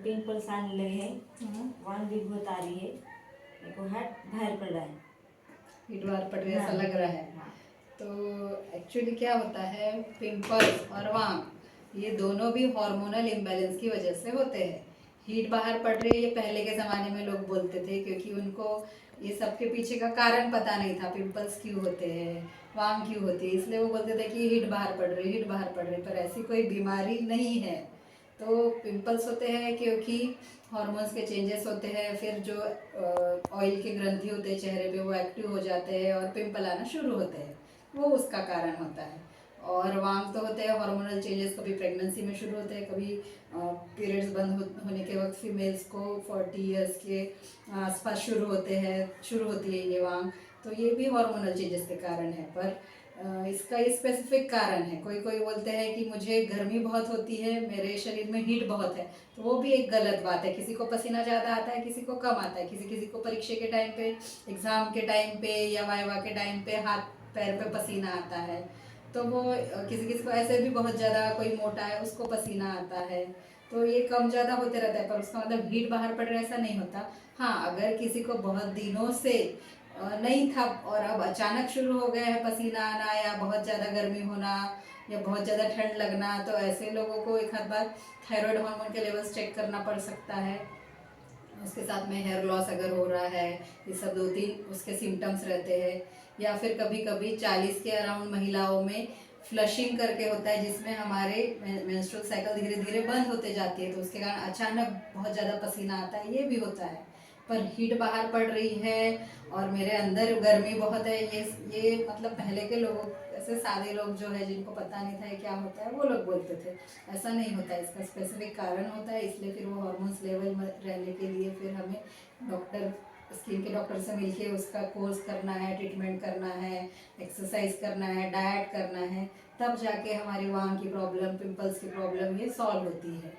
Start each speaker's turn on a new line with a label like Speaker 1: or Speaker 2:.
Speaker 1: Pimples आने लगे हैं, वांग भी बहुत आ रही है, मेरे को हाथ बाहर पड़ रहा है,
Speaker 2: हीट बाहर पड़ रही है, ऐसा
Speaker 1: हाँ,
Speaker 2: लग रहा है।
Speaker 1: हाँ।
Speaker 2: तो एक्चुअली क्या होता है, पिंपल्स और वांग ये दोनों भी हार्मोनल इम्बैलेंस की वजह से होते हैं। हीट बाहर पड़ रही है, ये पहले के ज़माने में लोग बोलते थे, क्योंकि उनको ये सब के पीछे का कारण पता नहीं था, पिंपल्स क्यों होते हैं, वांग क्यों होती है, इसलिए वो बोलते थे कि हीट बाहर पड़ रही है, हीट बाहर पड़ रही है, पर ऐसी कोई बीमारी नहीं है। तो पिंपल्स होते हैं क्योंकि हार्मोन्स के चेंजेस होते हैं, फिर जो ऑयल के ग्रंथि होते हैं चेहरे पे वो एक्टिव हो जाते हैं और पिंपल आना शुरू होते हैं, वो उसका कारण होता है। और वांग तो होते हैं हार्मोनल चेंजेस, कभी प्रेगनेंसी में शुरू होते हैं, कभी पीरियड्स बंद होने के वक्त फीमेल्स को 40 इयर्स के आसपास शुरू होती है ये वांग। तो ये भी हार्मोनल चेंजेस के कारण है, पर इसका ये स्पेसिफिक कारण है। कोई कोई बोलते हैं कि मुझे गर्मी बहुत होती है, मेरे शरीर में हीट बहुत है, तो वो भी एक गलत बात है। किसी को पसीना ज़्यादा आता है, किसी को कम आता है, किसी किसी को परीक्षा के टाइम पे, एग्ज़ाम के टाइम पे या वाइवा के टाइम पे हाथ पैर पे पसीना आता है। तो वो किसी किसी को ऐसे भी बहुत ज़्यादा, कोई मोटा है उसको पसीना आता है। तो ये कम ज़्यादा होते रहता है, पर उसका मतलब हीट बाहर पड़ रहा है ऐसा नहीं होता। हाँ, अगर किसी को बहुत दिनों से नहीं था और अब अचानक शुरू हो गया है पसीना आना, या बहुत ज़्यादा गर्मी होना, या बहुत ज़्यादा ठंड लगना, तो ऐसे लोगों को एक आध बार थायराइड हार्मोन के लेवल्स चेक करना पड़ सकता है। उसके साथ में हेयर लॉस अगर हो रहा है, ये सब 2-3 उसके सिम्टम्स रहते हैं। या फिर कभी कभी 40 के अराउंड महिलाओं में फ्लशिंग करके होता है, जिसमें हमारे मेंस्ट्रुअल साइकिल धीरे धीरे बंद होते जाती है, तो उसके कारण अचानक बहुत ज़्यादा पसीना आता है, ये भी होता है। पर हीट बाहर पड़ रही है और मेरे अंदर गर्मी बहुत है, ये मतलब पहले के लोगों, ऐसे सादे लोग जो है जिनको पता नहीं था ये क्या होता है, वो लोग बोलते थे। ऐसा नहीं होता है, इसका स्पेसिफिक कारण होता है, इसलिए फिर वो हार्मोन्स लेवल में रहने के लिए फिर हमें डॉक्टर, स्किन के डॉक्टर से मिलके उसका कोर्स करना है, ट्रीटमेंट करना है, एक्सरसाइज करना है, डाइट करना है, तब जाके हमारी वांग की प्रॉब्लम, पिंपल्स की प्रॉब्लम ये सॉल्व होती है।